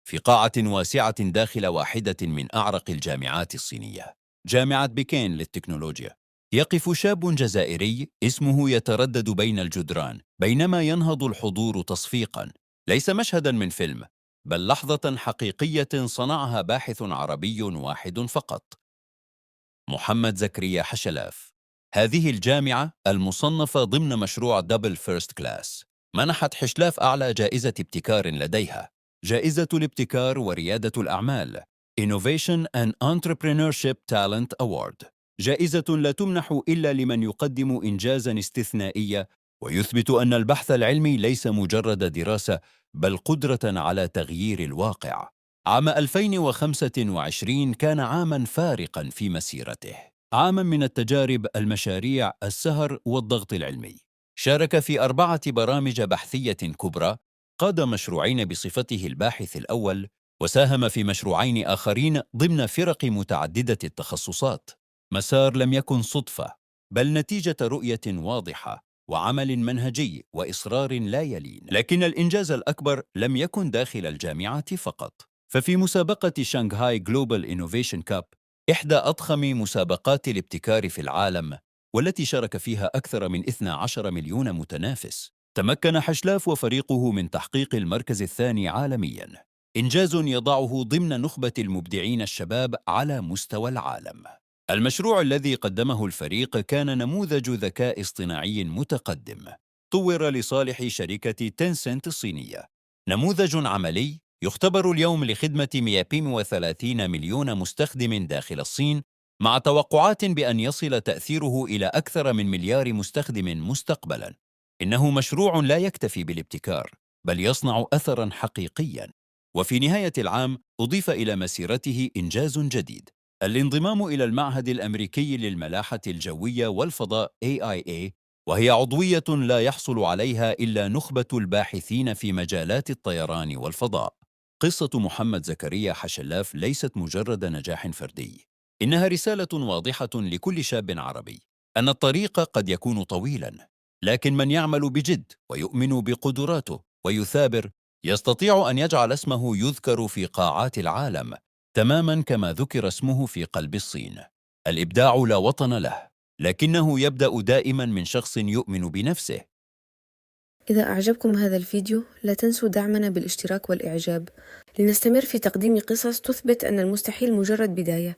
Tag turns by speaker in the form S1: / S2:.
S1: في قاعة واسعة داخل واحدة من أعرق الجامعات الصينية، جامعة بكين للتكنولوجيا. يقف شاب جزائري اسمه يتردد بين الجدران بينما ينهض الحضور تصفيقا. ليس مشهدا من فيلم، بل لحظة حقيقية صنعها باحث عربي واحد فقط: محمد زكريا حشلاف. هذه الجامعة المصنفة ضمن مشروع دبل فيرست كلاس منحت حشلاف أعلى جائزة ابتكار لديها، جائزة الابتكار وريادة الأعمال Innovation and Entrepreneurship Talent Award، جائزة لا تمنح إلا لمن يقدم إنجازا استثنائيا ويثبت أن البحث العلمي ليس مجرد دراسة، بل قدرة على تغيير الواقع. عام 2025 كان عاماً فارقاً في مسيرته، عاماً من التجارب، المشاريع، السهر والضغط العلمي. شارك في 4 برامج بحثية كبرى، قاد مشروعين بصفته الباحث الأول، وساهم في مشروعين آخرين ضمن فرق متعددة التخصصات. مسار لم يكن صدفة، بل نتيجة رؤية واضحة وعمل منهجي وإصرار لا يلين. لكن الإنجاز الأكبر لم يكن داخل الجامعة فقط، ففي مسابقة شانغهاي جلوبال إنوفيشن كاب، إحدى أضخم مسابقات الابتكار في العالم، والتي شارك فيها أكثر من 12 مليون متنافس، تمكن حشلاف وفريقه من تحقيق المركز الثاني عالمياً، إنجاز يضعه ضمن نخبة المبدعين الشباب على مستوى العالم. المشروع الذي قدمه الفريق كان نموذج ذكاء اصطناعي متقدم، طور لصالح شركة تنسنت الصينية، نموذج عملي يختبر اليوم لخدمة 130 مليون مستخدم داخل الصين، مع توقعات بأن يصل تأثيره إلى أكثر من مليار مستخدم مستقبلاً. إنه مشروع لا يكتفي بالابتكار، بل يصنع أثراً حقيقياً. وفي نهاية العام أضيف إلى مسيرته إنجاز جديد: الانضمام إلى المعهد الأمريكي للملاحة الجوية والفضاء AIA، وهي عضوية لا يحصل عليها إلا نخبة الباحثين في مجالات الطيران والفضاء. قصة محمد زكريا حشلاف ليست مجرد نجاح فردي، إنها رسالة واضحة لكل شاب عربي أن الطريق قد يكون طويلا، لكن من يعمل بجد ويؤمن بقدراته ويثابر يستطيع أن يجعل اسمه يذكر في قاعات العالم، تماما كما ذكر اسمه في قلب الصين. الإبداع لا وطن له، لكنه يبدأ دائما من شخص يؤمن بنفسه.
S2: إذا أعجبكم هذا الفيديو لا تنسوا دعمنا بالاشتراك والإعجاب لنستمر في تقديم قصص تثبت أن المستحيل مجرد بداية.